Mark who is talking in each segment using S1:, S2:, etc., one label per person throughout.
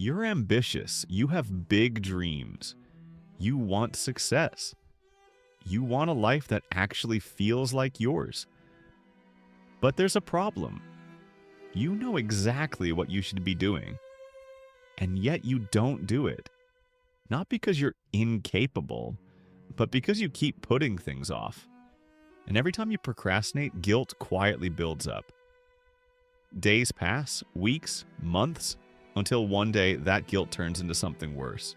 S1: You're ambitious. You have big dreams. You want success. You want a life that actually feels like yours. But there's a problem. You know exactly what you should be doing, and yet you don't do it. Not because you're incapable, but because you keep putting things off. And every time you procrastinate, guilt quietly builds up. Days pass, weeks, months, until one day that guilt turns into something worse.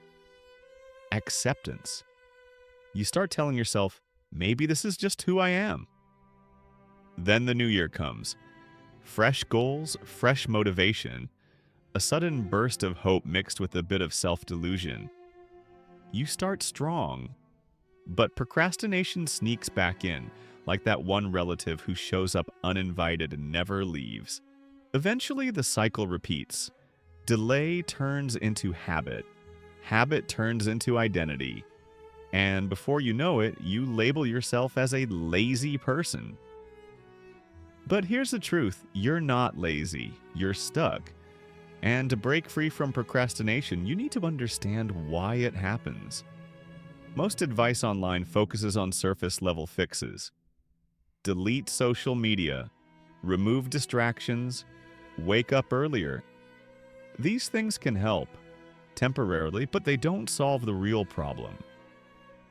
S1: Acceptance. You start telling yourself, maybe this is just who I am. Then the new year comes. Fresh goals, fresh motivation, a sudden burst of hope mixed with a bit of self-delusion. You start strong, but procrastination sneaks back in, like that one relative who shows up uninvited and never leaves. Eventually, the cycle repeats. Delay turns into habit. Habit turns into identity. And before you know it, you label yourself as a lazy person. But here's the truth, you're not lazy, you're stuck. And to break free from procrastination, you need to understand why it happens. Most advice online focuses on surface-level fixes. Delete social media, remove distractions, wake up earlier. These things can help, temporarily, but they don't solve the real problem.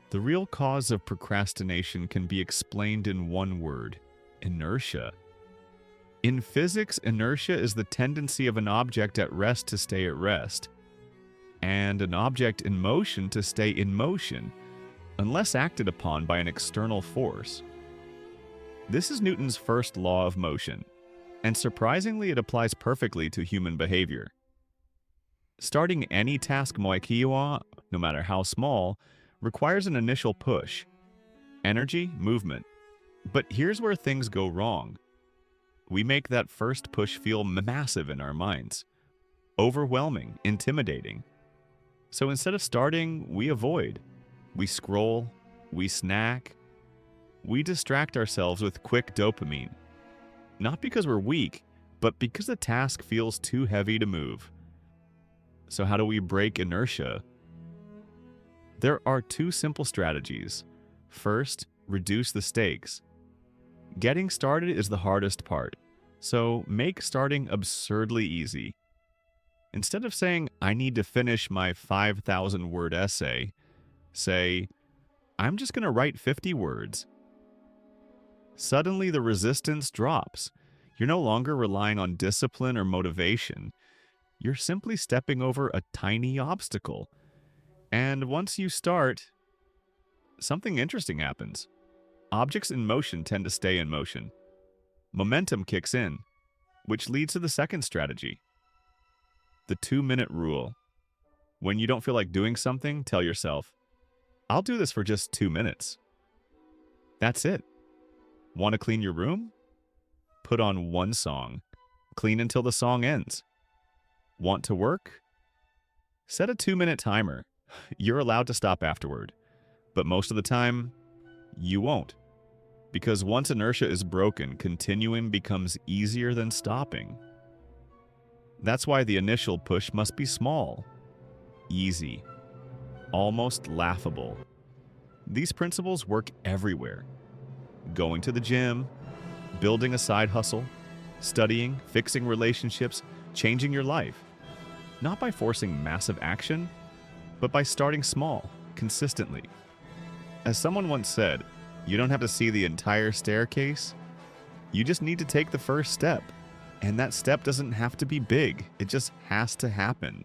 S1: The real cause of procrastination can be explained in one word: inertia. In physics, inertia is the tendency of an object at rest to stay at rest, and an object in motion to stay in motion, unless acted upon by an external force. This is Newton's first law of motion, and surprisingly it applies perfectly to human behavior. Starting any task no matter how small, requires an initial push. Energy, movement. But here's where things go wrong. We make that first push feel massive in our minds. Overwhelming, intimidating. So instead of starting, we avoid. We scroll, we snack. We distract ourselves with quick dopamine. Not because we're weak, but because the task feels too heavy to move. So how do we break inertia? There are two simple strategies. First, reduce the stakes. Getting started is the hardest part, so make starting absurdly easy. Instead of saying, I need to finish my 5,000-word essay, say, I'm just going to write 50 words. Suddenly the resistance drops. You're no longer relying on discipline or motivation. You're simply stepping over a tiny obstacle. And once you start, something interesting happens. Objects in motion tend to stay in motion. Momentum kicks in, which leads to the second strategy. The 2-minute rule. When you don't feel like doing something, tell yourself, I'll do this for just 2 minutes. That's it. Want to clean your room? Put on one song. Clean until the song ends. Want to work? Set a 2-minute timer. You're allowed to stop afterward, but most of the time, you won't. Because once inertia is broken, continuing becomes easier than stopping. That's why the initial push must be small, easy, almost laughable. These principles work everywhere. Going to the gym, building a side hustle, studying, fixing relationships, changing your life. Not by forcing massive action, but by starting small, consistently. As someone once said, you don't have to see the entire staircase. You just need to take the first step. And that step doesn't have to be big. It just has to happen.